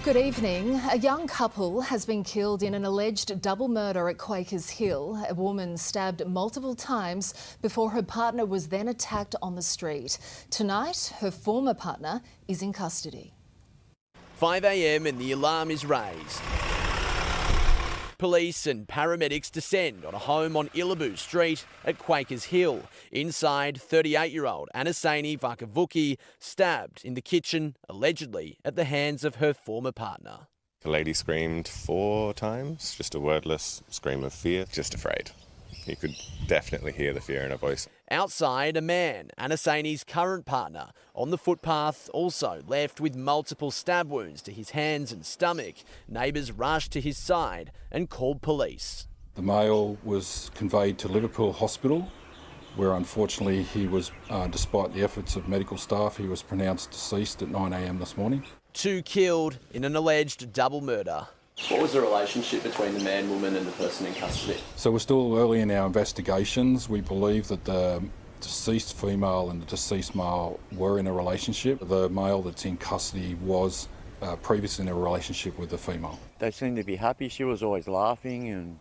Good evening. A young couple has been killed in an alleged double murder at Quakers Hill. A woman stabbed multiple times before her partner was then attacked on the street. Tonight, her former partner is in custody. 5 a.m. and the alarm is raised. Police and paramedics descend on a home on Illaboo Street at Quakers Hill. Inside, 38-year-old Anasani Vakavuki stabbed in the kitchen, allegedly at the hands of her former partner. The lady screamed 4 times, just a wordless scream of fear, just afraid. You could definitely hear the fear in her voice. Outside, a man, Anasani's current partner, on the footpath, also left with multiple stab wounds to his hands and stomach. Neighbours rushed to his side and called police. The male was conveyed to Liverpool Hospital, where unfortunately he was, despite the efforts of medical staff, he was pronounced deceased at 9 a.m. this morning. 2 killed in an alleged double murder. What was the relationship between the man, woman and the person in custody? So we're still early in our investigations. We believe that the deceased female and the deceased male were in a relationship. The male that's in custody was previously in a relationship with the female. They seemed to be happy. She was always laughing and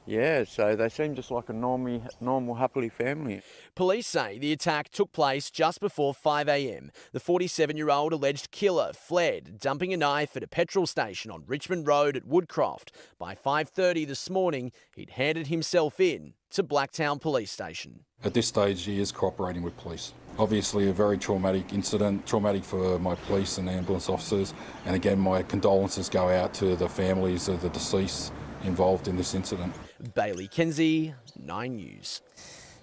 yeah, so they seemed just like a normal, happily family. Police say the attack took place just before 5 a.m. The 47-year-old alleged killer fled, dumping a knife at a petrol station on Richmond Road at Woodcroft. By 5:30 this morning, he'd handed himself in to Blacktown Police Station. At this stage, he is cooperating with police. Obviously a very traumatic incident, traumatic for my police and ambulance officers. And again, my condolences go out to the families of the deceased involved in this incident. Bailey Kenzie, 9 News.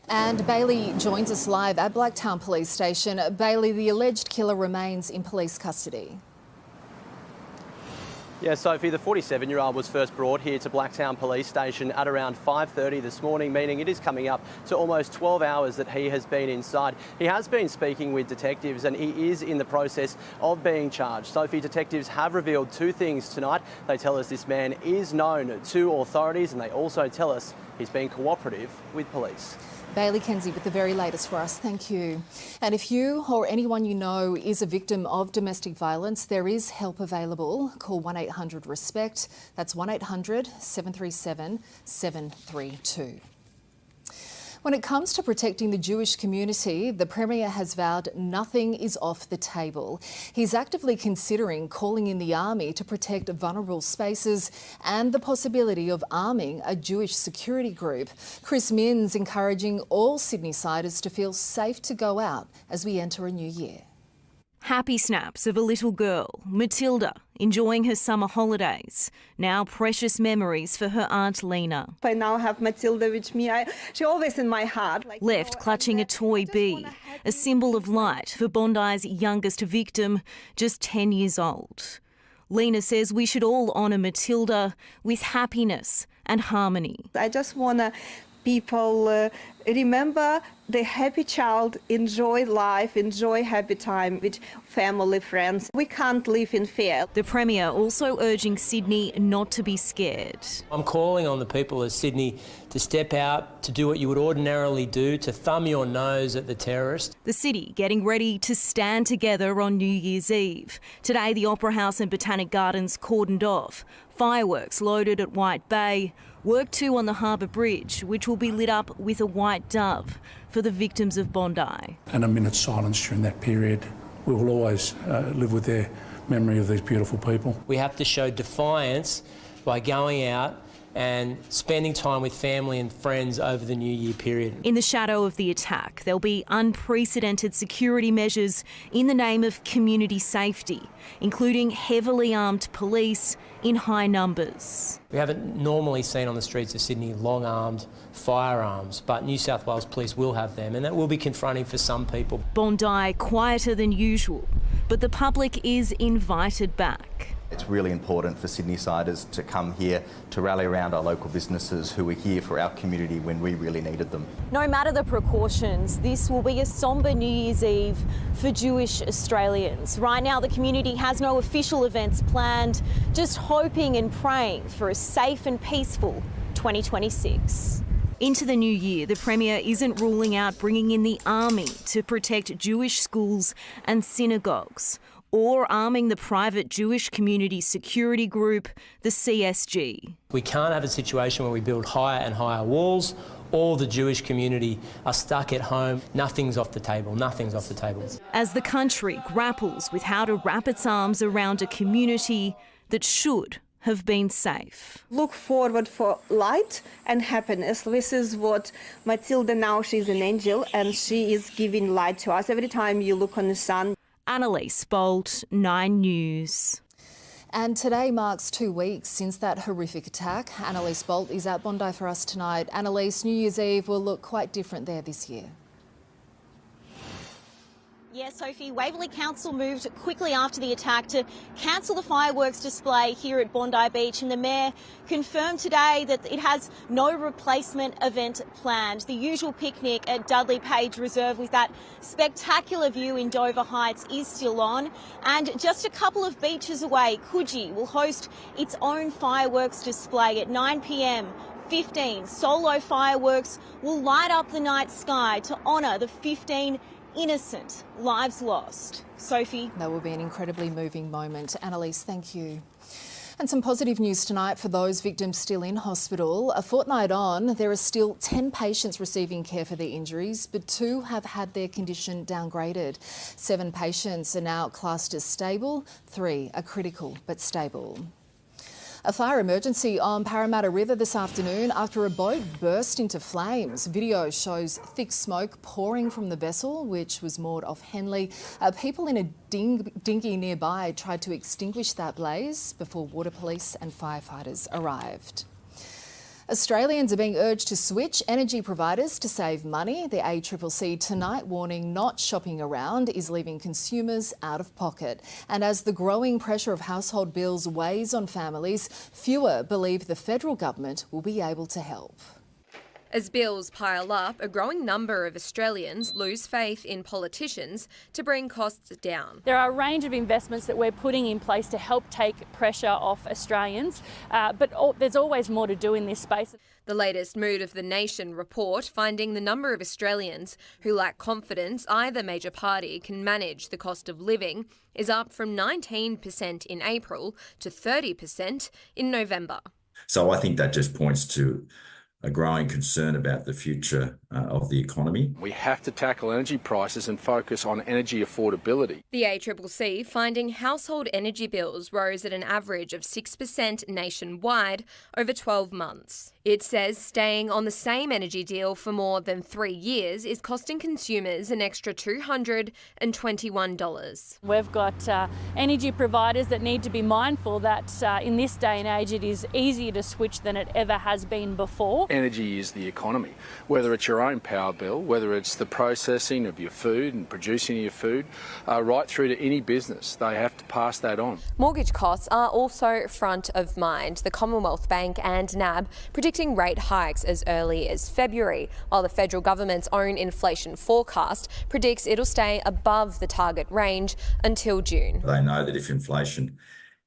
And Bailey joins us live at Blacktown Police Station. Bailey, the alleged killer remains in police custody. Yeah, Sophie, the 47-year-old was first brought here to Blacktown Police Station at around 5:30 this morning, meaning it is coming up to almost 12 hours that he has been inside. He has been speaking with detectives and he is in the process of being charged. Sophie, detectives have revealed 2 things tonight. They tell us this man is known to authorities and they also tell us he's been cooperative with police. Bailey Kenzie with the very latest for us. Thank you. And if you or anyone you know is a victim of domestic violence, there is help available. Call 1-800-RESPECT. That's 1-800-737-732. When it comes to protecting the Jewish community, the Premier has vowed nothing is off the table. He's actively considering calling in the army to protect vulnerable spaces and the possibility of arming a Jewish security group. Chris Minns encouraging all Sydney-siders to feel safe to go out as we enter a new year. Happy snaps of a little girl, Matilda, enjoying her summer holidays. Now precious memories for her Aunt Lena. I now have Matilda with me. She's always in my heart. Left clutching a toy bee, a symbol of light for Bondi's youngest victim, just 10 years old. Lena says we should all honour Matilda with happiness and harmony. I just want people remember the happy child, enjoy life, enjoy happy time with family, friends. We can't live in fear. The Premier also urging Sydney not to be scared. I'm calling on the people of Sydney to step out, to do what you would ordinarily do, to thumb your nose at the terrorist. The city getting ready to stand together on New Year's Eve. Today the Opera House and Botanic Gardens cordoned off. Fireworks loaded at White Bay. Work too on the Harbour Bridge, which will be lit up with a white dove for the victims of Bondi. And a minute's silence during that period. We will always live with their memory of these beautiful people. We have to show defiance by going out and spending time with family and friends over the New Year period. In the shadow of the attack, there'll be unprecedented security measures in the name of community safety, including heavily armed police in high numbers. We haven't normally seen on the streets of Sydney long-armed firearms, but New South Wales Police will have them, and that will be confronting for some people. Bondi quieter than usual, but the public is invited back. It's really important for Sydney-siders to come here to rally around our local businesses who are here for our community when we really needed them. No matter the precautions, this will be a sombre New Year's Eve for Jewish Australians. Right now, the community has no official events planned, just hoping and praying for a safe and peaceful 2026. Into the new year, the Premier isn't ruling out bringing in the army to protect Jewish schools and synagogues. or arming the private Jewish community security group, the CSG. We can't have a situation where we build higher and higher walls. All the Jewish community are stuck at home. Nothing's off the table. Nothing's off the table. As the country grapples with how to wrap its arms around a community that should have been safe. Look forward for light and happiness. This is what Matilda now, she's an angel and she is giving light to us every time you look on the sun. Annalise Bolt, 9 News. And today marks 2 weeks since that horrific attack. Annalise Bolt is at Bondi for us tonight. Annalise, New Year's Eve will look quite different there this year. Yes, Sophie, Waverley Council moved quickly after the attack to cancel the fireworks display here at Bondi Beach, and the Mayor confirmed today that it has no replacement event planned. The usual picnic at Dudley Page Reserve with that spectacular view in Dover Heights is still on, and just a couple of beaches away, Coogee will host its own fireworks display at 9 p.m. 15 solo fireworks will light up the night sky to honour the 15 innocent lives lost. Sophie? That will be an incredibly moving moment. Annalise, thank you. And some positive news tonight for those victims still in hospital. A fortnight on, there are still 10 patients receiving care for their injuries, but 2 have had their condition downgraded. 7 patients are now classed as stable, 3 are critical but stable. A fire emergency on Parramatta River this afternoon after a boat burst into flames. Video shows thick smoke pouring from the vessel, which was moored off Henley. People in a dinghy nearby tried to extinguish that blaze before water police and firefighters arrived. Australians are being urged to switch energy providers to save money. The ACCC tonight warning not shopping around is leaving consumers out of pocket. And as the growing pressure of household bills weighs on families, fewer believe the federal government will be able to help. As bills pile up, a growing number of Australians lose faith in politicians to bring costs down. There are a range of investments that we're putting in place to help take pressure off Australians, but there's always more to do in this space. The latest Mood of the Nation report finding the number of Australians who lack confidence either major party can manage the cost of living is up from 19% in April to 30% in November. So I think that just points to a growing concern about the future of the economy. We have to tackle energy prices and focus on energy affordability. The ACCC finding household energy bills rose at an average of 6% nationwide over 12 months. It says staying on the same energy deal for more than 3 years is costing consumers an extra $221. We've got energy providers that need to be mindful that in this day and age it is easier to switch than it ever has been before. Energy is the economy. Whether it's your own power bill, whether it's the processing of your food and producing your food, right through to any business, they have to pass that on. Mortgage costs are also front of mind. The Commonwealth Bank and NAB predicting rate hikes as early as February, while the federal government's own inflation forecast predicts it'll stay above the target range until June. They know that if inflation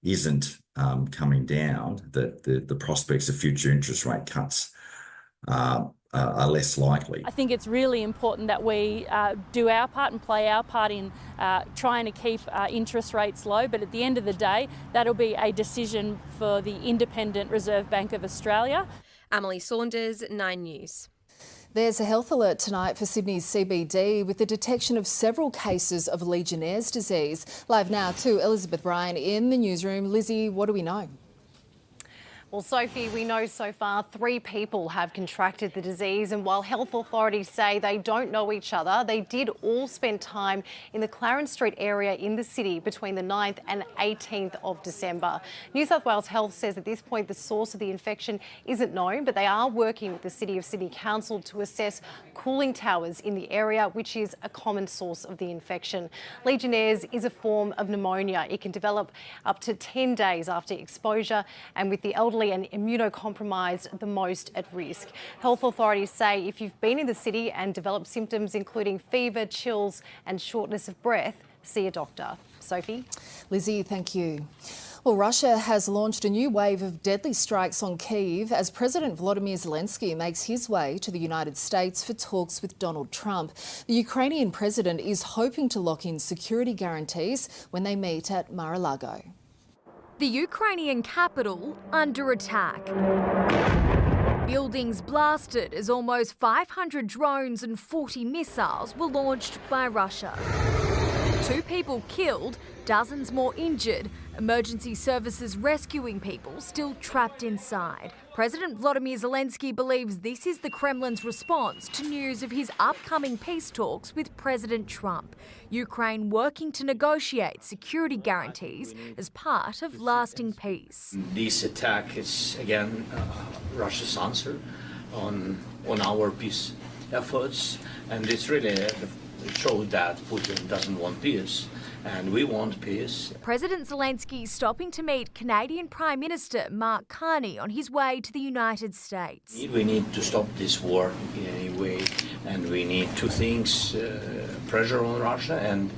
isn't coming down, that the prospects of future interest rate cuts are less likely. I think it's really important that we do our part and play our part in trying to keep interest rates low, but at the end of the day, that'll be a decision for the Independent Reserve Bank of Australia. Emily Saunders, 9 News. There's a health alert tonight for Sydney's CBD with the detection of several cases of Legionnaire's disease. Live now to Elizabeth Bryan in the newsroom. Lizzie, what do we know? Well, Sophie, we know so far 3 people have contracted the disease, and while health authorities say they don't know each other, they did all spend time in the Clarence Street area in the city between the 9th and 18th of December. New South Wales Health says at this point the source of the infection isn't known, but they are working with the City of Sydney Council to assess cooling towers in the area, which is a common source of the infection. Legionnaire's is a form of pneumonia. It can develop up to 10 days after exposure, and with the elderly and immunocompromised the most at risk. Health authorities say if you've been in the city and developed symptoms including fever, chills and shortness of breath, see a doctor. Sophie? Lizzie, thank you. Well, Russia has launched a new wave of deadly strikes on Kyiv as President Volodymyr Zelensky makes his way to the United States for talks with Donald Trump. The Ukrainian president is hoping to lock in security guarantees when they meet at Mar-a-Lago. The Ukrainian capital under attack. Buildings blasted as almost 500 drones and 40 missiles were launched by Russia. 2 people killed, dozens more injured. Emergency services rescuing people still trapped inside. President Volodymyr Zelensky believes this is the Kremlin's response to news of his upcoming peace talks with President Trump. Ukraine working to negotiate security guarantees as part of lasting peace. This attack is again Russia's answer on our peace efforts, and it's really shows that Putin doesn't want peace. And we want peace. President Zelensky stopping to meet Canadian Prime Minister Mark Carney on his way to the United States. We need to stop this war in any way, and we need 2 things: pressure on Russia and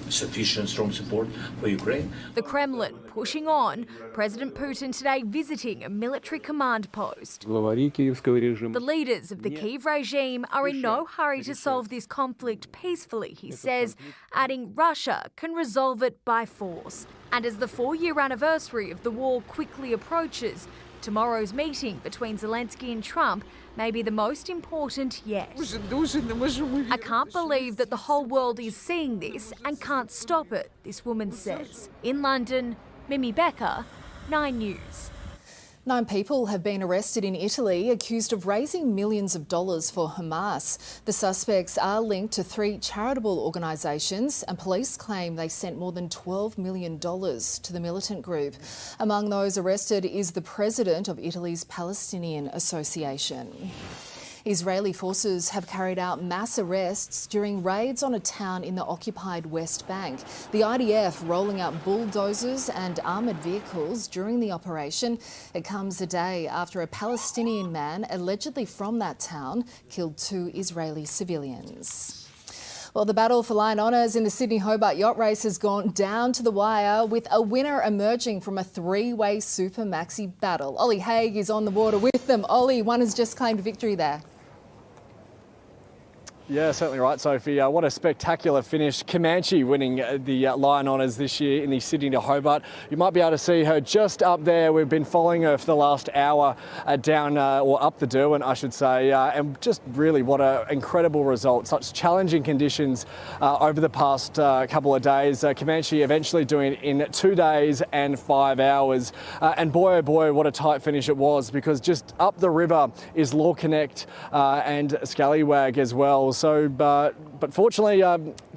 sufficient strong support for Ukraine. The Kremlin pushing on. President Putin today visiting a military command post. The leaders of the Kyiv regime are in no hurry to solve this conflict peacefully, he says, adding Russia can resolve it by force. And as the 4-year anniversary of the war quickly approaches, tomorrow's meeting between Zelensky and Trump may be the most important yet. I can't believe that the whole world is seeing this and can't stop it, this woman says. In London, Mimi Becker, 9 News. 9 people have been arrested in Italy accused of raising millions of dollars for Hamas. The suspects are linked to 3 charitable organisations and police claim they sent more than $12 million to the militant group. Among those arrested is the president of Italy's Palestinian Association. Israeli forces have carried out mass arrests during raids on a town in the occupied West Bank. The IDF rolling out bulldozers and armoured vehicles during the operation. It comes a day after a Palestinian man, allegedly from that town, killed 2 Israeli civilians. Well, the battle for line honours in the Sydney Hobart yacht race has gone down to the wire, with a winner emerging from a 3-way super maxi battle. Ollie Haig is on the water with them. Ollie, one has just claimed victory there. Yeah, certainly right, Sophie. What a spectacular finish. Comanche winning the Lion Honours this year in the Sydney to Hobart. You might be able to see her just up there. We've been following her for the last hour down, or up the Derwent, I should say. And just really what an incredible result. Such challenging conditions over the past couple of days. Comanche eventually doing it in 2 days and 5 hours. And boy, oh boy, what a tight finish it was, because just up the river is Law Connect and Scallywag as well. So, but fortunately,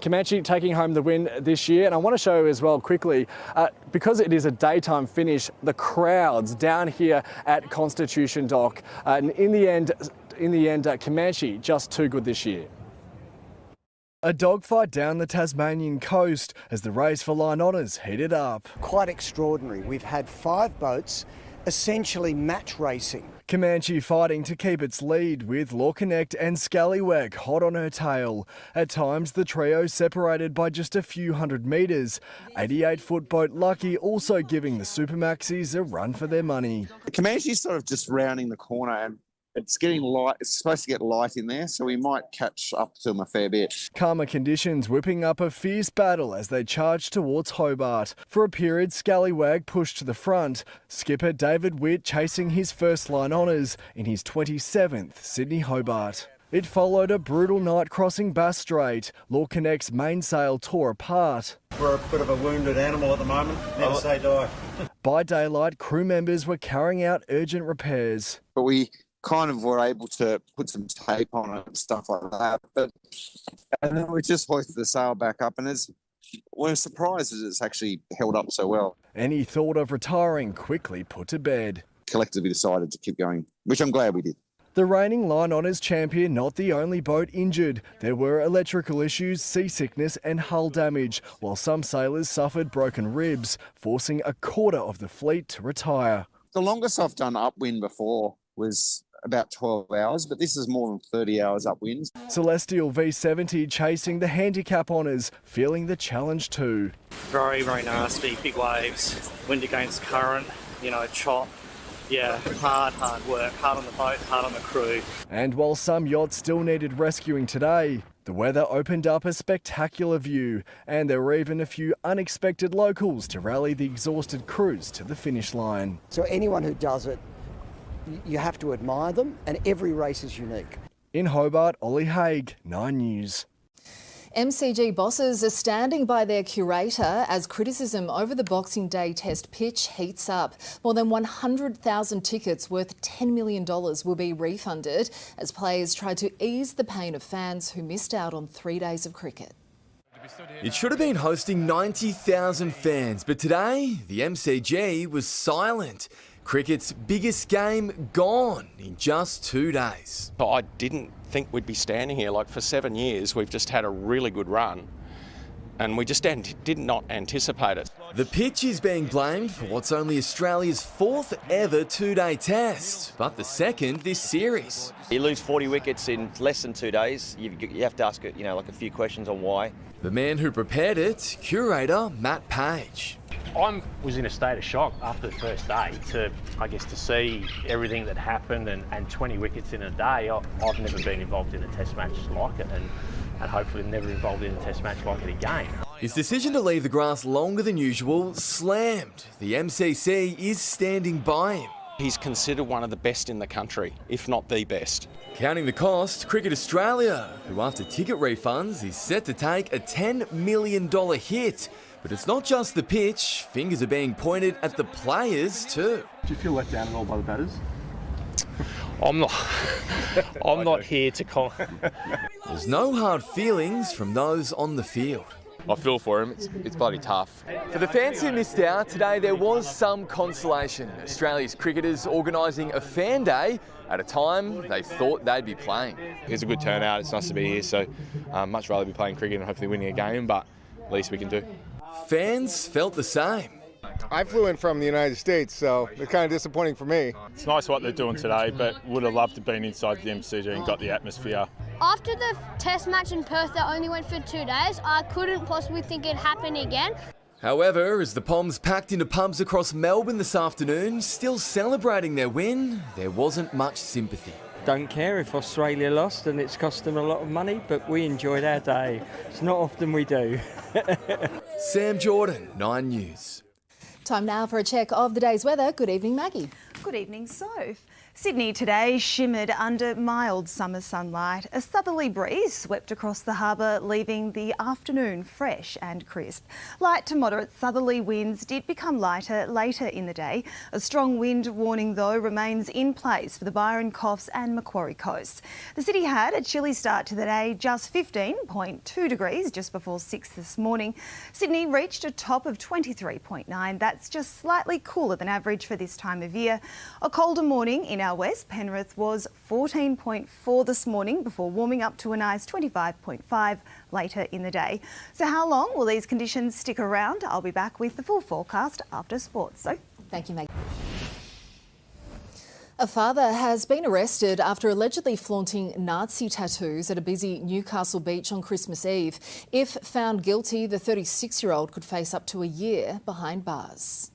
Comanche taking home the win this year. And I want to show as well quickly, because it is a daytime finish, the crowds down here at Constitution Dock. And in the end, Comanche just too good this year. A dogfight down the Tasmanian coast as the race for line honours heated up. Quite extraordinary. We've had 5 boats essentially match racing. Comanche fighting to keep its lead, with Law Connect and Scallywag hot on her tail. At times, the trio separated by just a few hundred metres. 88-foot boat Lucky also giving the Supermaxis a run for their money. Comanche's sort of just rounding the corner, and it's getting light. It's supposed to get light in there, so we might catch up to them a fair bit. Calmer conditions whipping up a fierce battle as they charge towards Hobart. For a period, Scallywag pushed to the front. Skipper David Witt chasing his first line honours in his 27th Sydney Hobart. It followed a brutal night crossing Bass Strait. Law Connect's mainsail tore apart. We're a bit of a wounded animal at the moment. Never say die. By daylight, crew members were carrying out urgent repairs. But we kind of were able to put some tape on it and stuff like that. And then we just hoisted the sail back up, and we're surprised that it's actually held up so well. Any thought of retiring quickly put to bed. Collectively decided to keep going, which I'm glad we did. The reigning Line Honours champion not the only boat injured. There were electrical issues, seasickness and hull damage, while some sailors suffered broken ribs, forcing a quarter of the fleet to retire. The longest I've done upwind before was about 12 hours, but this is more than 30 hours upwind. Celestial V70 chasing the handicap honours, feeling the challenge too. Very, very nasty, big waves, wind against current, chop. Yeah, hard work, hard on the boat, hard on the crew. And while some yachts still needed rescuing today, the weather opened up a spectacular view, and there were even a few unexpected locals to rally the exhausted crews to the finish line. So anyone who does it, you have to admire them, and every race is unique. In Hobart, Ollie Haig, 9 News. MCG bosses are standing by their curator as criticism over the Boxing Day Test pitch heats up. More than 100,000 tickets worth $10 million will be refunded as players try to ease the pain of fans who missed out on 3 days of cricket. It should have been hosting 90,000 fans, but today the MCG was silent. Cricket's biggest game gone in just 2 days. I didn't think we'd be standing here. Like, for 7 years, we've just had a really good run, and we just did not anticipate it. The pitch is being blamed for what's only Australia's 4th ever 2-day test, but the 2nd this series. You lose 40 wickets in less than 2 days. You have to ask, like a few questions on why. The man who prepared it, curator Matt Page. I was in a state of shock after the first day to see everything that happened and 20 wickets in a day. I've never been involved in a test match like it and hopefully never involved in a test match like it again. His decision to leave the grass longer than usual slammed. The MCC is standing by him. He's considered one of the best in the country, if not the best. Counting the cost, Cricket Australia, who after ticket refunds is set to take a $10 million hit. But it's not just the pitch, fingers are being pointed at the players too. Do you feel let down at all by the batters? I'm not here to comment. There's no hard feelings from those on the field. I feel for him, it's bloody tough. For the fans who missed out, today there was some consolation. Australia's cricketers organising a fan day at a time they thought they'd be playing. It's a good turnout, it's nice to be here, so much rather be playing cricket and hopefully winning a game, but least we can do. Fans felt the same. I flew in from the United States, so it's kind of disappointing for me. It's nice what they're doing today, but would have loved to have been inside the MCG and got the atmosphere. After the test match in Perth that only went for 2 days, I couldn't possibly think it'd happen again. However, as the Poms packed into pubs across Melbourne this afternoon, still celebrating their win, there wasn't much sympathy. Don't care if Australia lost and it's cost them a lot of money, but we enjoyed our day. It's not often we do. Sam Jordan, 9 News. Time now for a check of the day's weather. Good evening, Maggie. Good evening, Soph. Sydney today shimmered under mild summer sunlight. A southerly breeze swept across the harbour, leaving the afternoon fresh and crisp. Light to moderate southerly winds did become lighter later in the day. A strong wind warning, though, remains in place for the Byron, Coffs and Macquarie coasts. The city had a chilly start to the day, just 15.2 degrees just before 6 this morning. Sydney reached a top of 23.9. That's just slightly cooler than average for this time of year. A colder morning in our west. Penrith was 14.4 this morning before warming up to a nice 25.5 later in the day. So how long will these conditions stick around? I'll be back with the full forecast after sports. So thank you, Meg. A father has been arrested after allegedly flaunting Nazi tattoos at a busy Newcastle beach on Christmas Eve. If found guilty, the 36-year-old could face up to a year behind bars.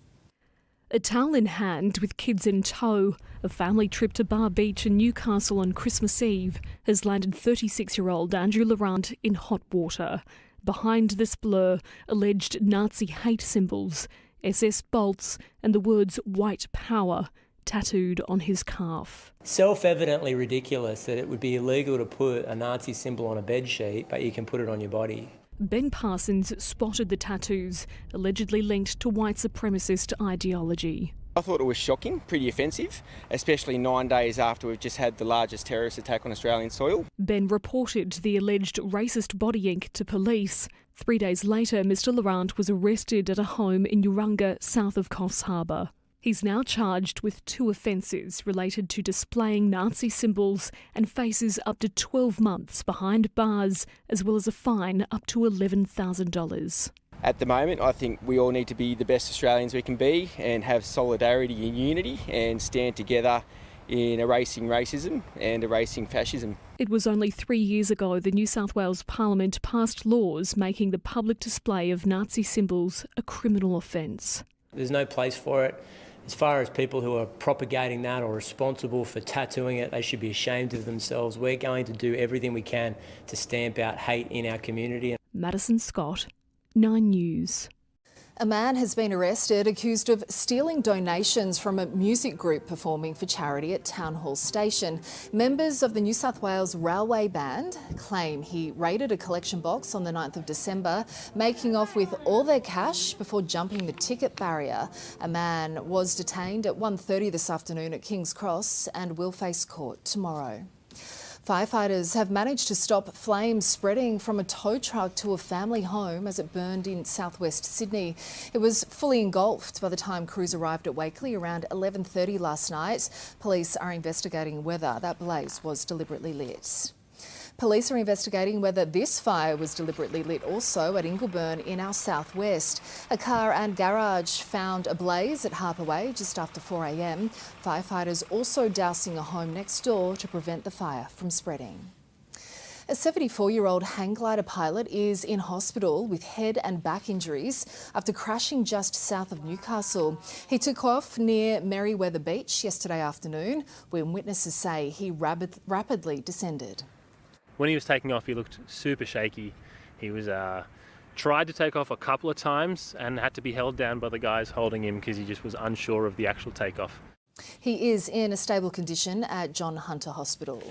A towel in hand with kids in tow, a family trip to Bar Beach in Newcastle on Christmas Eve has landed 36-year-old Andrew Laurent in hot water. Behind this blur, alleged Nazi hate symbols, SS bolts and the words white power tattooed on his calf. Self-evidently ridiculous that it would be illegal to put a Nazi symbol on a bedsheet, but you can put it on your body. Ben Parsons spotted the tattoos, allegedly linked to white supremacist ideology. I thought it was shocking, pretty offensive, especially 9 days after we've just had the largest terrorist attack on Australian soil. Ben reported the alleged racist body ink to police. 3 days later, Mr Laurent was arrested at a home in Urunga, south of Coffs Harbour. He's now charged with 2 offences related to displaying Nazi symbols and faces up to 12 months behind bars, as well as a fine up to $11,000. At the moment, I think we all need to be the best Australians we can be and have solidarity and unity and stand together in erasing racism and erasing fascism. It was only 3 years ago the New South Wales Parliament passed laws making the public display of Nazi symbols a criminal offence. There's no place for it. As far as people who are propagating that or responsible for tattooing it, they should be ashamed of themselves. We're going to do everything we can to stamp out hate in our community. Madison Scott, 9 News. A man has been arrested accused of stealing donations from a music group performing for charity at Town Hall Station. Members of the New South Wales Railway Band claim he raided a collection box on the 9th of December, making off with all their cash before jumping the ticket barrier. A man was detained at 1:30 this afternoon at King's Cross and will face court tomorrow. Firefighters have managed to stop flames spreading from a tow truck to a family home as it burned in southwest Sydney. It was fully engulfed by the time crews arrived at Wakeley around 11:30 last night. Police are investigating whether that blaze was deliberately lit. Police are investigating whether this fire was deliberately lit also at Ingleburn in our southwest. A car and garage found ablaze at Harper Way just after 4 a.m. Firefighters also dousing a home next door to prevent the fire from spreading. A 74-year-old hang glider pilot is in hospital with head and back injuries after crashing just south of Newcastle. He took off near Merriweather Beach yesterday afternoon when witnesses say he rapidly descended. When he was taking off, he looked super shaky. He was tried to take off a couple of times and had to be held down by the guys holding him because he just was unsure of the actual takeoff. He is in a stable condition at John Hunter Hospital.